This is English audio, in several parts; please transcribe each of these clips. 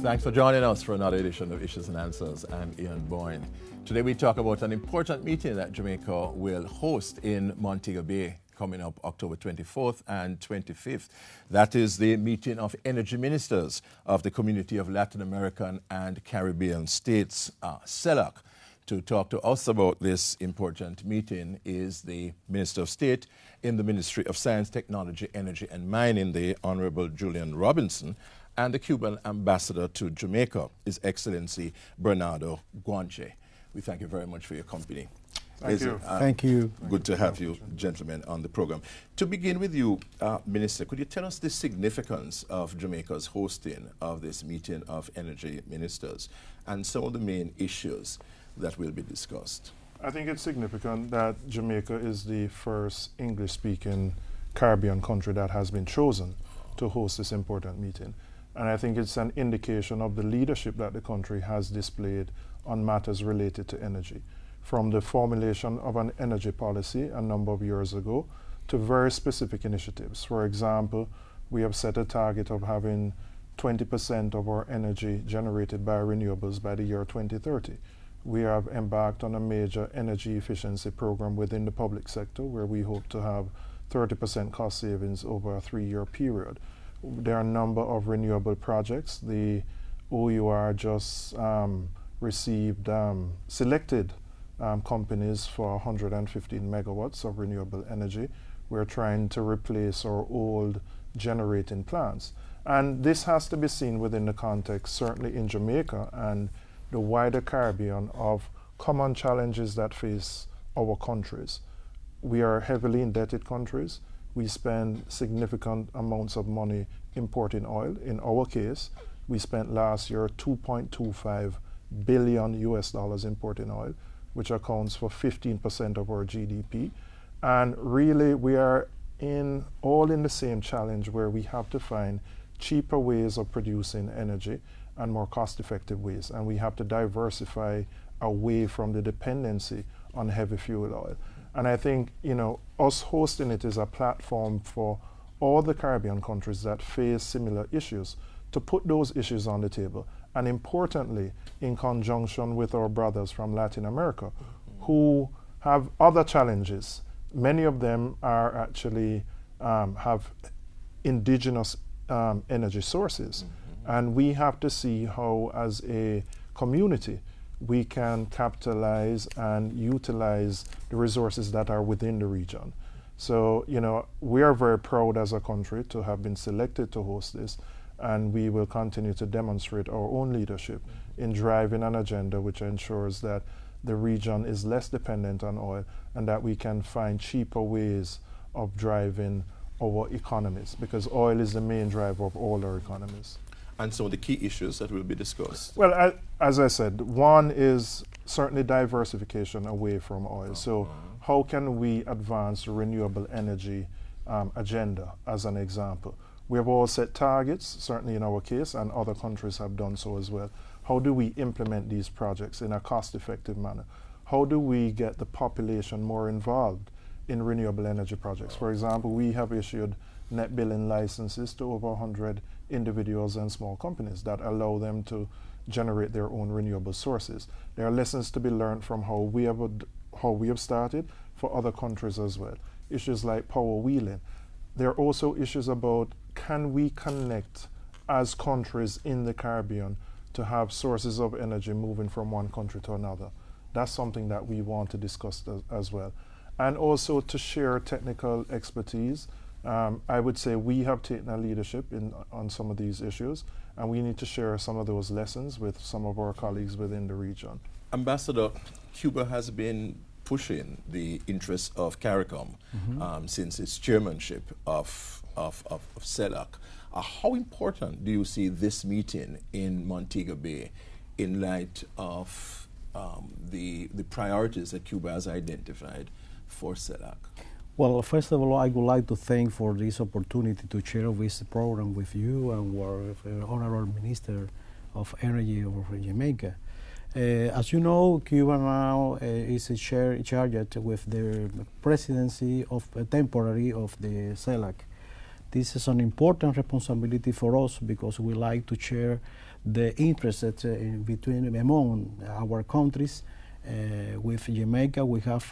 Thanks for joining us for another edition of Issues and Answers. I'm Ian Boyne. Today we talk about an important meeting that Jamaica will host in Montego Bay coming up October 24th and 25th. That is the meeting of energy ministers of the Community of Latin American and Caribbean States, CELAC. To talk to us about this important meeting is the Minister of State in the Ministry of Science, Technology, Energy and Mining, the Honorable Julian Robinson, and the Cuban Ambassador to Jamaica, His Excellency Bernardo Guanche. We thank you very much for your company. Thank you. Thank you. Good to have you, gentlemen, on the program. To begin with you, Minister, could you tell us the significance of Jamaica's hosting of this meeting of energy ministers and some of the main issues that will be discussed? I think it's significant that Jamaica is the first English-speaking Caribbean country that has been chosen to host this important meeting. And I think it's an indication of the leadership that the country has displayed on matters related to energy, from the formulation of an energy policy a number of years ago to very specific initiatives. For example, we have set a target of having 20% of our energy generated by renewables by the year 2030. We have embarked on a major energy efficiency program within the public sector where we hope to have 30% cost savings over a 3-year period. There are a number of renewable projects. The OUR just received selected companies for 115 megawatts of renewable energy. We're trying to replace our old generating plants. And this has to be seen within the context, certainly in Jamaica and the wider Caribbean, of common challenges that face our countries. We are heavily indebted countries. We spend significant amounts of money importing oil. In our case, we spent last year $2.25 billion importing oil, which accounts for 15% of our GDP. And really, we are all in the same challenge where we have to find cheaper ways of producing energy and more cost-effective ways. And we have to diversify away from the dependency on heavy fuel oil. And I think, us hosting it is a platform for all the Caribbean countries that face similar issues to put those issues on the table. And importantly, in conjunction with our brothers from Latin America, who have other challenges. Many of them are actually have indigenous energy sources. And we have to see how, as a community, we can capitalize and utilize the resources that are within the region. So, we are very proud as a country to have been selected to host this, and we will continue to demonstrate our own leadership in driving an agenda which ensures that the region is less dependent on oil and that we can find cheaper ways of driving our economies, because oil is the main driver of all our economies. And some of the key issues that will be discussed? Well, as I said, one is certainly diversification away from oil. So how can we advance the renewable energy agenda, as an example? We have all set targets, certainly in our case, and other countries have done so as well. How do we implement these projects in a cost-effective manner? How do we get the population more involved in renewable energy projects? For example, we have issued net billing licenses to over 100 individuals and small companies that allow them to generate their own renewable sources. There are lessons to be learned from how we have started for other countries as well. Issues like power wheeling. There are also issues about, can we connect as countries in the Caribbean to have sources of energy moving from one country to another? That's something that we want to discuss as well. And also to share technical expertise. I would say we have taken a leadership on some of these issues, and we need to share some of those lessons with some of our colleagues within the region. Ambassador, Cuba has been pushing the interests of CARICOM since its chairmanship of CELAC. How important do you see this meeting in Montego Bay in light of the priorities that Cuba has identified for CELAC? Well, first of all, I would like to thank for this opportunity to share this program with you and our Honorable Minister of Energy of Jamaica. As you know, Cuba now is charged with the presidency of temporary of the CELAC. This is an important responsibility for us because we like to share the interest among our countries. With Jamaica, we have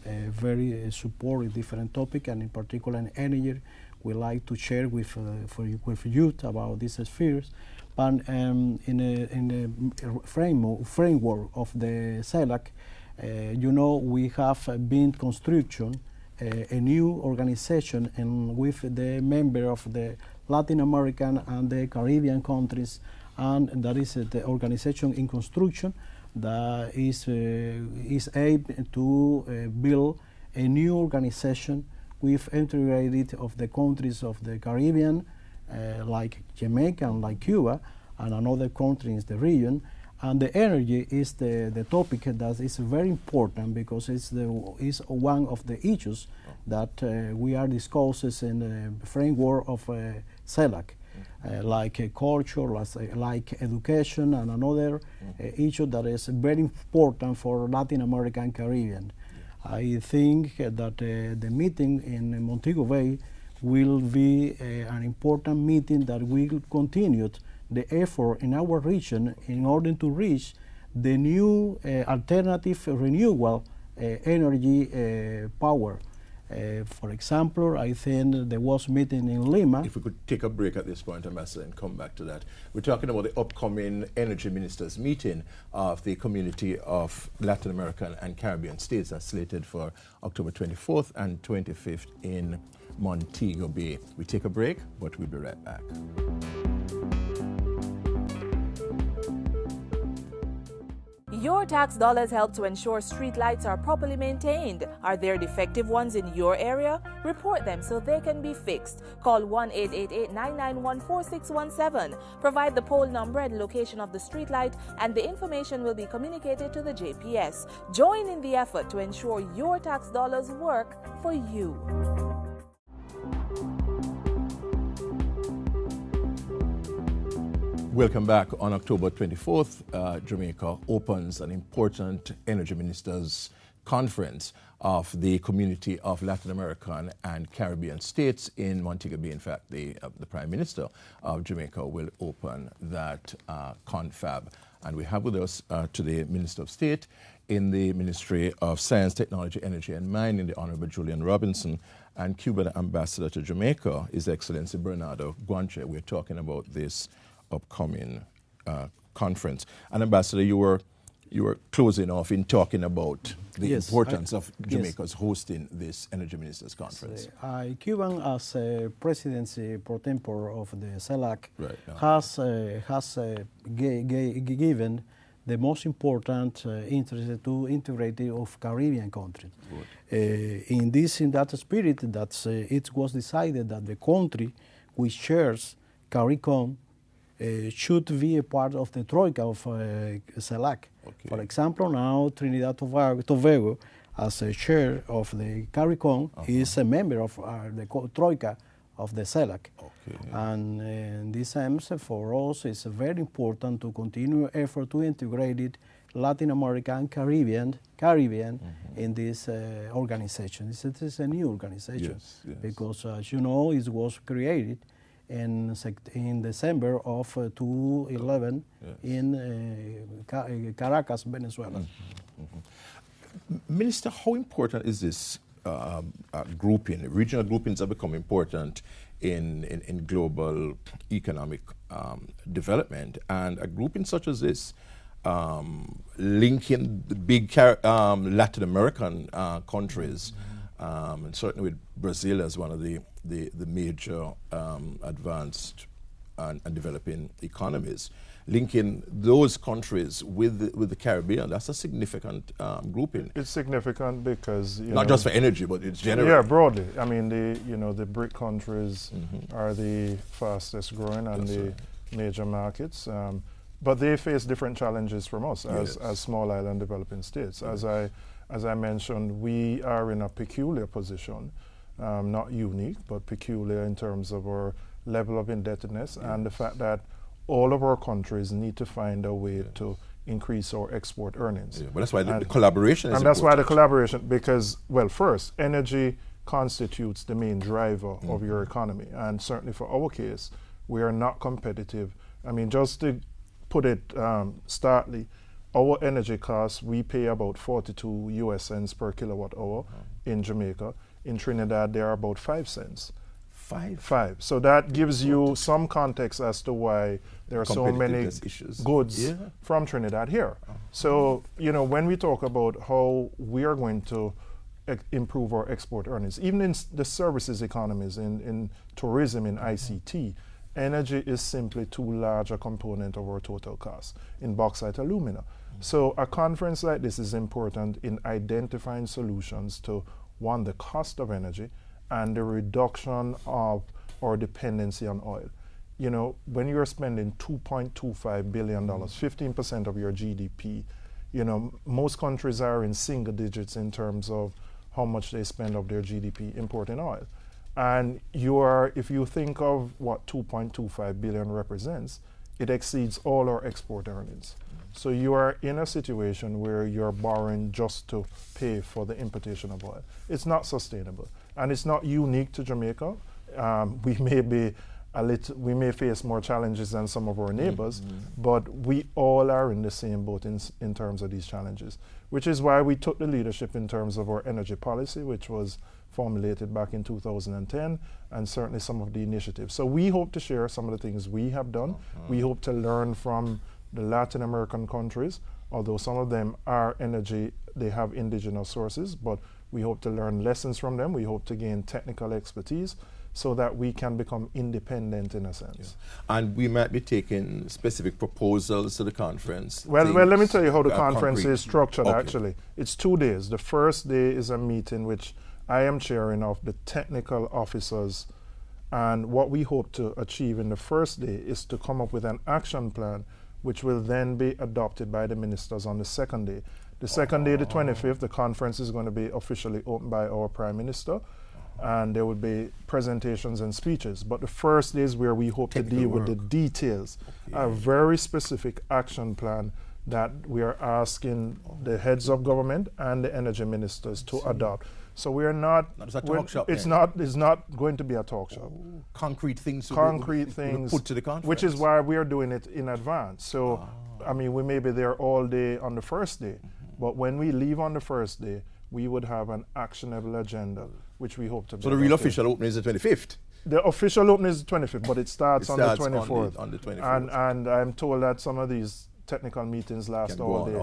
very support different topic, and in particular in energy, we like to share with youth about these spheres. But in the framework of the CELAC, we have been construction a new organization, and with the member of the Latin American and the Caribbean countries, and that is the organization in construction that is able to build a new organization with integrated of the countries of the Caribbean, like Jamaica and like Cuba, and another countries in the region. And the energy is the topic that is very important, because it's one of the issues that we are discussing in the framework of CELAC. Like culture, like education, and another issue that is very important for Latin America and Caribbean. I think that the meeting in Montego Bay will be an important meeting that will continue the effort in our region in order to reach the new alternative renewable energy power. For example, I think there was a meeting in Lima. If we could take a break at this point, Ambassador, and come back to that. We're talking about the upcoming Energy Ministers meeting of the Community of Latin American and Caribbean States that's slated for October 24th and 25th in Montego Bay. We take a break, but we'll be right back. Your tax dollars help to ensure street lights are properly maintained. Are there defective ones in your area? Report them so they can be fixed. Call 1-888-991-4617. Provide the pole number and location of the street light, and the information will be communicated to the JPS. Join in the effort to ensure your tax dollars work for you. Welcome back. On October 24th, Jamaica opens an important Energy Ministers Conference of the Community of Latin American and Caribbean States in Montego Bay. In fact, the Prime Minister of Jamaica will open that confab. And we have with us today Minister of State in the Ministry of Science, Technology, Energy and Mining, the Honorable Julian Robinson, and Cuban Ambassador to Jamaica, His Excellency Bernardo Guanche. We're talking about this upcoming conference. And Ambassador, you were closing off in talking about the importance of Jamaica's hosting this Energy Ministers Conference. Cuban, as presidency pro tempore of the CELAC, has given the most important interest to integrate of Caribbean countries. In that spirit, it was decided that the country which shares CARICOM should be a part of the Troika of CELAC. For example, now Trinidad Tobago, as a chair of the CARICOM, is a member of the Troika of the CELAC. And in this sense, for us, it's very important to continue effort to integrate Latin America and Caribbean in this organization. It is a new organization because, as you know, it was created in December of 2011 in Caracas, Venezuela. Minister, how important is this grouping? Regional groupings have become important in global economic development, and a grouping such as this, linking the big Latin American countries, and certainly with Brazil as one of the major advanced and developing economies, linking those countries with the Caribbean, that's a significant grouping. It's significant because not just for energy, but it's general. Yeah, broadly. I mean, the BRIC countries are the fastest growing and the major markets, but they face different challenges from us as small island developing states. As I mentioned, we are in a peculiar position, not unique, but peculiar in terms of our level of indebtedness and the fact that all of our countries need to find a way to increase our export earnings. But that's why the collaboration is important. And that's why the collaboration, because, well, first, energy constitutes the main driver of your economy. And certainly for our case, we are not competitive. I mean, just to put it starkly, our energy costs, we pay about 42 US cents per kilowatt hour in Jamaica. In Trinidad, they are about 5 cents. Five. So that gives you some context as to why there are so many goods from Trinidad here. So, you know, when we talk about how we are going to improve our export earnings, even in the services economies, in tourism, in ICT, energy is simply too large a component of our total cost in bauxite alumina. So a conference like this is important in identifying solutions to, one, the cost of energy, and the reduction of our dependency on oil. You know, when you're spending $2.25 billion, 15% of your GDP, you know, most countries are in single digits in terms of how much they spend of their GDP importing oil. And if you think of what 2.25 billion represents, it exceeds all our export earnings. So you are in a situation where you're borrowing just to pay for the importation of oil. It's not sustainable. And it's not unique to Jamaica. We may face more challenges than some of our neighbors, but we all are in the same boat in terms of these challenges, which is why we took the leadership in terms of our energy policy, which was formulated back in 2010, and certainly some of the initiatives. So we hope to share some of the things we have done. We hope to learn from the Latin American countries, although some of them are energy, they have indigenous sources, but we hope to learn lessons from them. We hope to gain technical expertise so that we can become independent in a sense. And we might be taking specific proposals to the conference. Well, let me tell you how the conference is structured actually. It's 2 days. The first day is a meeting which I am chairing of the technical officers, and what we hope to achieve in the first day is to come up with an action plan which will then be adopted by the ministers on the second day. The second day, the 25th, the conference is going to be officially opened by our Prime Minister, and there will be presentations and speeches. But the first day is where we hope to deal with the details, a very specific action plan that we are asking the heads of government and the energy ministers to adopt. So we are not. It's a talk shop. It's not going to be a talk shop. Concrete things. Things put to the conference. Which is why we are doing it in advance. So, I mean, we may be there all day on the first day, but when we leave on the first day, we would have an actionable agenda, which we hope to. So the real official opening is the 25th. The official opening is the 25th, but it starts on the 24th. On the 24th. And I'm told that some of these technical meetings last all day.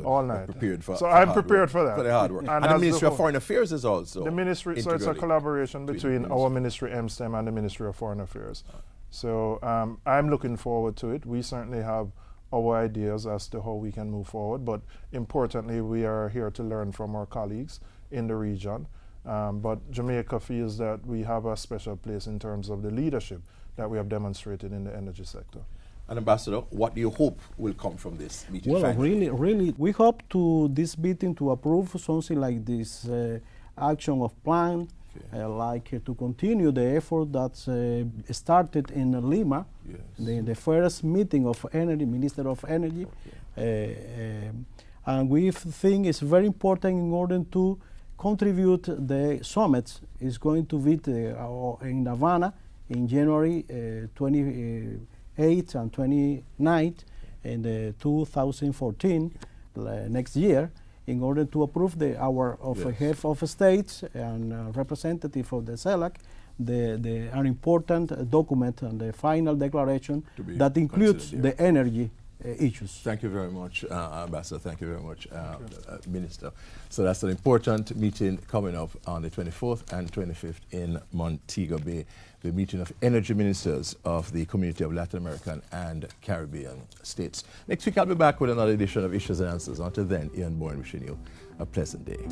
All night. Prepared for, so I'm prepared for that. For the hard work. And the Ministry of Foreign Affairs is also. The ministry, so it's a collaboration between our ministry, MSTEM, and the Ministry of Foreign Affairs. So I'm looking forward to it. We certainly have our ideas as to how we can move forward, but importantly, we are here to learn from our colleagues in the region. But Jamaica feels that we have a special place in terms of the leadership that we have demonstrated in the energy sector. And Ambassador, what do you hope will come from this meeting? Well, really, we hope to this meeting to approve something like this action of plan, to continue the effort that started in Lima, the first meeting of energy, Minister of Energy, and we think it's very important in order to contribute the summit is going to be in Havana in January 28th and 29th in 2014 next year, in order to approve our head of states and representative of the CELAC, an important document and the final declaration that includes the energy issues. Thank you very much, Ambassador. Thank you very much, Minister. So that's an important meeting coming up on the 24th and 25th in Montego Bay, the meeting of energy ministers of the Community of Latin American and Caribbean States. Next week, I'll be back with another edition of Issues and Answers. Until then, Ian Bourne wishing you a pleasant day.